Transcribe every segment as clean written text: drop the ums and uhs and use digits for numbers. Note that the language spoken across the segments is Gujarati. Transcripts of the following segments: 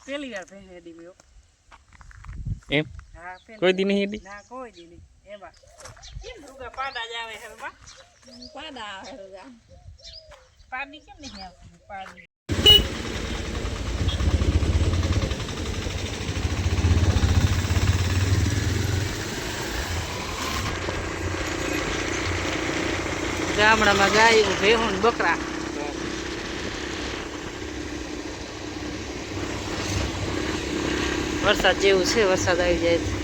પહેલી વાર ભેંસ હેડી મેં એમ હા કોઈ દી નહીં હેડી ના કોઈ દી નહીં એમાં કેમ રૂગા પાડા જ આવે હલમાં પાડા આવે રૂગા પાડી કેમ નહીં આવતી પાડી ગામડામાં ગાય ભેહું ને બકરા વરસાદ જેવું છે વરસાદ આવી જાય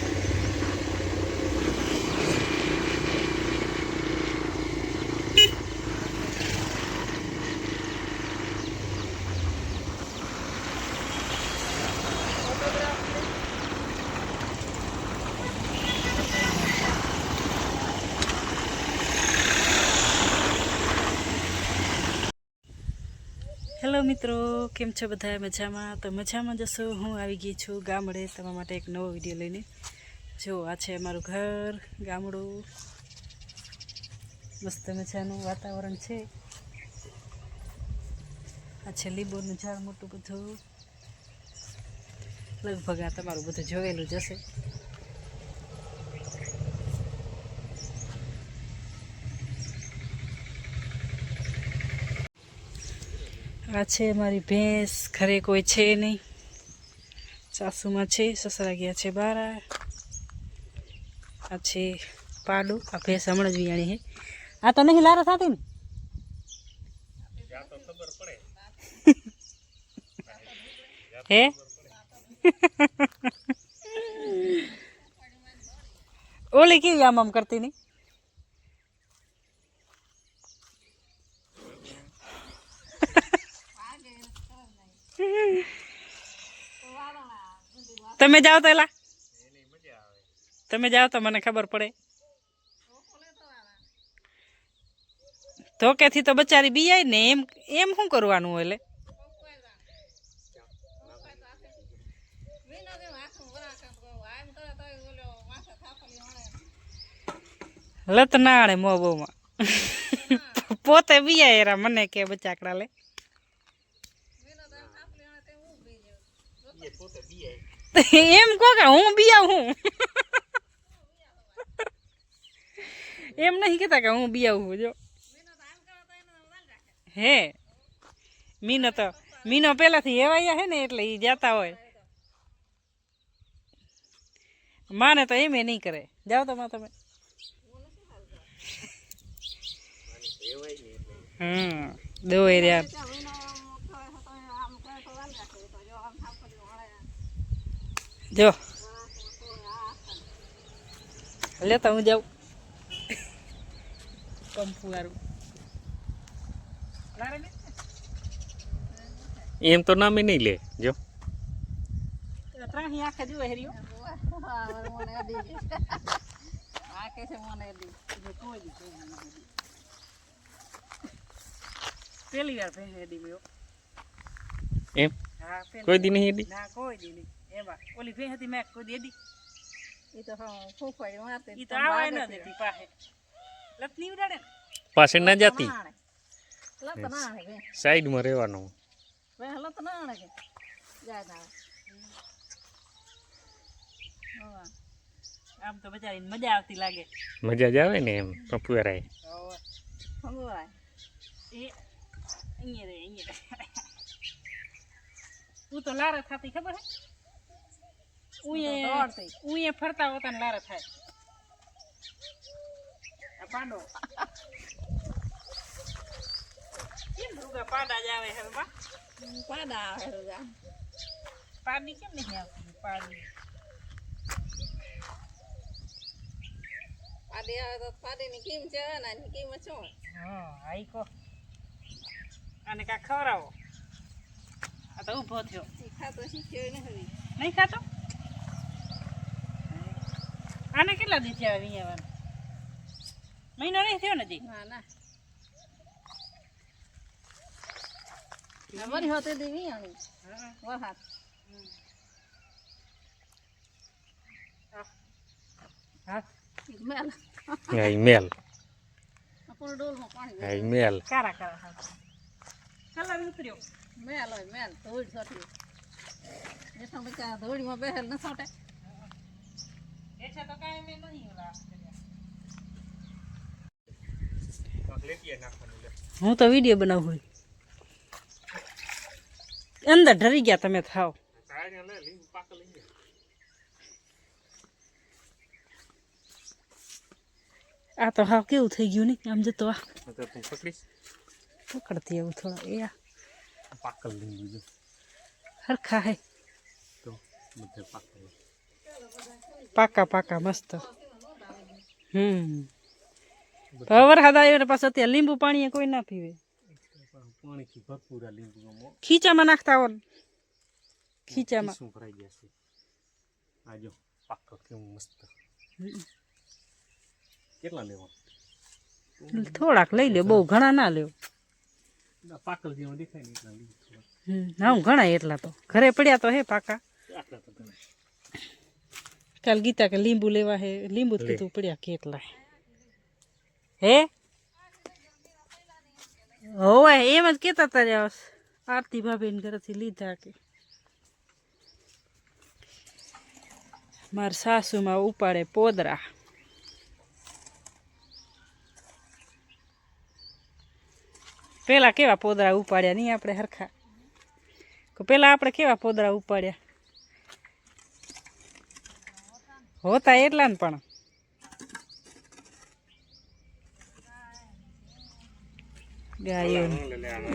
હેલો મિત્રો કેમ છો બધા મજામાં તો મજામાં જશો હું આવી ગઈ છું ગામડે તમારા માટે એક નવો વિડીયો લઈને જો આ છે અમારું ઘર ગામડું મસ્ત મજાનું વાતાવરણ છે આ છે લીંબોનું ઝાડ મોટું બધું લગભગ આ તમારું બધું જોયેલું જ હશે આ છે મારી ભેંસ ઘરે કોઈ છે નહીં સાસુમાં છે સસરા ગયા છે બહાર આ છે પાડું આ ભેંસ હમણાં જ વિયાણી હે આ તો નહીં લારા થતી ને હે ઓલી કેવી આમ કરતી નહીં તમે જાઓ તો એલા તમે જાઓ તો મને ખબર પડે ધોકેથી તો બચારી બીયાય ને એમ એમ શું કરવાનું હોય એટલે લત ના આડે મોબોમાં પોતે બીયા એરા મને કે બચાકડા લે એમ કહો કે હું બિયાવ હું એમ નહીં કહેતા કે હું બિયાવ હું જો હે મીનો પેલાથી એવાયા હે ને એટલે એ જાતા હોય માને તો એમ નહીં કરે જાઓ તો માં તમે દો યાર જો લેતા હું જાઉં કંપુ વાળું એમ તો નામે નહીં લે જો ત્રાહી આખે જુએ હેરીઓ પહેલી વાર ભેંસ હેડી મેં એમ કોઈ દી નહીં હેડી ના કોઈ દી નહીં એમાં ઓલી ભેંસ હતી મેં કોઈ દેડી ઈ તો ફૂફાડી મારતી ઈ તો આવાય ન દેતી પાસે લત ની ઉડાડે પાસે ના જાતી લત ના આણે કે સાઈડ માં રહેવાનું વે લત ના આણે કે જાય ના આમ તો બચારીને મજા આવતી લાગે મજા જ આવે ને એમ પપુરાય ફંગોરાય એ અહીંયા રે તું તો લારા થાતી ખબર હે ઉએ ફરતા હોતા ને લારા થાય આ પાંડો કેમ રૂગા પાડા જ આવે હલમાં પાડા આવે રૂગા પાડી કેમ નહીં આવતી પાડી પાડી આવે તો પાડીની કિંમ છે ને એની કિંમત શું હા આઈ કો આને કા ખવરાવો આ તો ઊભો થયો ખાતો શીખ્યો નહીં ખાતો આને કેટલા દી થયા વિયાવાના મહિનો નહીં થયો ને જી ના ના નવરી હોતે દી વિયાણી હા હા હા મેલ આઈ મેલ આપણો ડોલમાં પાણી આઈ મેલ કારા કારા કલર ઉતર્યો મેલ હોય મેલ ધોળ છોટી હેઠા બચા ધોળીમાં બેહેલ ન છોટે હેઠા તો કાંઈ મેં નહીં ઓલા હું તો વિડીયો બનાવું અંદર ડરી ગયા તમે થાવ આ તો હાવ કેવું થઈ ગયું ને આમ જતો આ પકડતી એવું થોડા એ પાકલ લીંબુ હરખા હે તો બધે પાકલ પાકા પાકા મસ્ત વરસાદ આવ્યો ને પાછું અત્યારે લીંબુ પાણી કોઈ ના પીવે પાણીથી ભરપૂર આ લીંબુ ખીચામાં નાખતા હોય ખીચામાં શું ભરાઈ ગયા છે આ જો પાકલ કેવું મસ્ત કેટલા લેવા થોડાક લઈ લ્યો બહુ ઘણા ના લ્યો પાકલ જેવા દેખાય ને એટલા લીંબુ હા ઘણા એટલા તો ઘરે પડ્યા તો હે પાકા આટલા તો ઘણા કાલ ગીતા કે લીંબુ લેવા હે લીંબુ જ કીધું પડ્યા કેટલા હે હોવે એમ જ કેતા હતા આરતી ભાભીને ઘરેથી લીધા કે મારા સાસુમાં ઉપાડે પોદરા પેલા કેવા પોદરા ઉપાડ્યા નહીં આપણે હરખા પેલા આપણે કેવા પોદરા ઉપાડ્યા હોતા એટલા ને પણ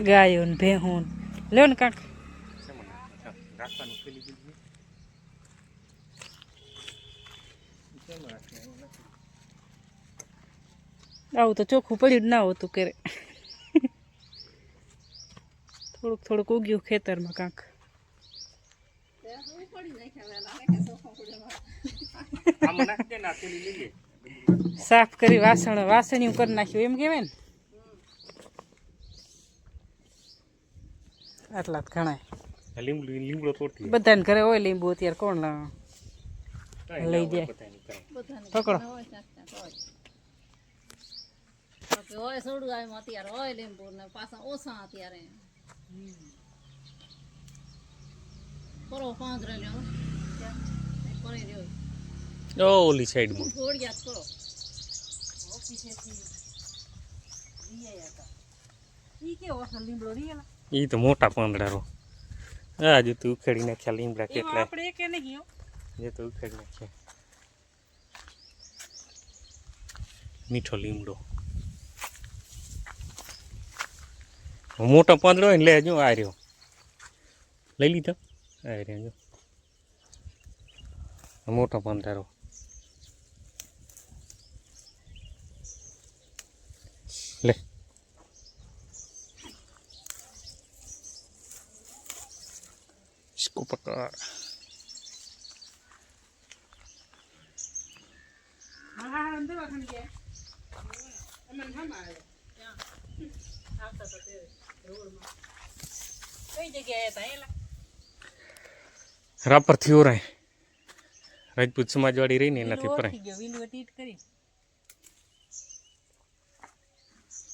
ગાયો ને ભેહું લ્યો ને કાંક આવું તો ચોખ્ખું પડ્યું જ ના હોતું કરે થોડુંક થોડુંક ઉગ્યું ખેતરમાં કાંક સાફ કરી વાસણિયું કરી નાખ્યું એમ કેવાય ને આટલા જ ઘણા લીમડો તોડતી બધાને ઘરે હોય લીંબુ અત્યારે કોણ લઈ જાય પકડો હોય સોડું આમ અત્યારે હોય લીંબુ ને પાછા ઓછા અત્યારે કરો 5 રહ્યો કરી રહ્યો ઓલી સાઈડમાં થોડિયા કરો ઓફિસેથી લીયા હતા ઈ કેવો અસલ લીમડો રીએલા ઈ તો મોટા પાંદડા રો આ જો તું ઉખેડી નાખ્યા લીમડા કેટલા આપણે એકે નહીં હો જે તો ઉખેડી નાખ્યા મીઠો લીમડો મોટો પાંદડો હોય ને લે જો આ રહ્યો લઈ લીધો આ રહ્યો જો મોટો પાંદડો લે इसको पकड़ હા અંદર વાખણ ગયા અમન હમ આવે ક્યાં આવતા તો તે રોડમાં કઈ જગ્યાએ હતા એલા રાપર થી ઓરાય રાજપૂત સમાજવાડી રહી ને એનાથી પરાય ગયો વિલવ ટીટ કરી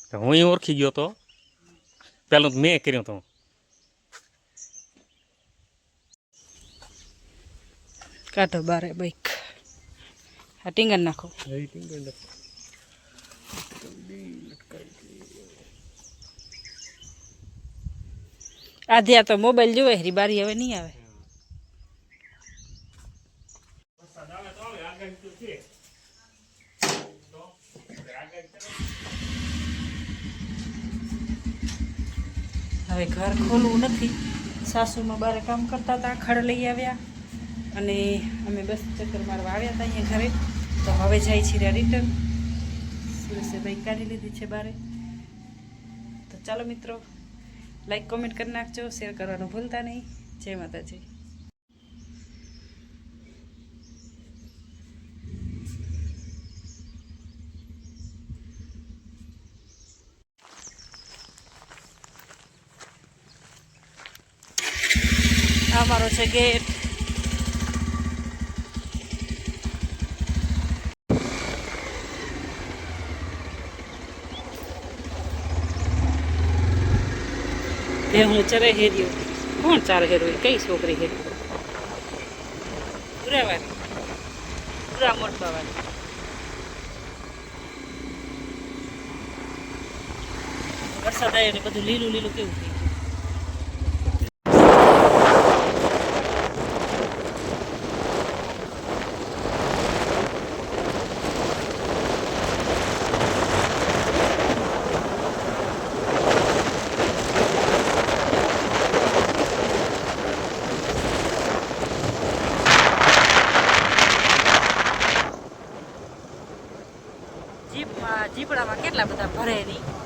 તો હું ઓળખી ગયો તો પેલો મેં કર્યો તો કાઢો બારે બાઈક આ ટીંગર નાખો આધ્યા તો મોબાઈલ જોવે હરી બારી હવે નહીં આવે હવે ઘર ખોલવું નથી સાસુમાં બારે કામ કરતા હતા ખડ લઈ આવ્યા અને અમે બસ ચક્કર મારવા આવ્યા હતા અહીંયા ઘરે તો હવે જાય છીએ રિટર્ન સુરેશે બાઈક કાઢી લીધી છે બારે તો ચાલો મિત્રો લાઈક કોમેન્ટ કરી નાખજો શેર કરવાનું ભૂલતા નહીં જય માતાજી આ મારો છે ગેટ હું ચરે હેર્યો કોણ ચાર હેરો કઈ છોકરી હેરી ભૂરાવાળી ભૂરા મોટબાવાળી. વરસાદ આવ્યો એટલે બધું લીલું લીલું કેવું થઈ ગયું. જીપડામાં કેટલા બધા ભરે નહીં.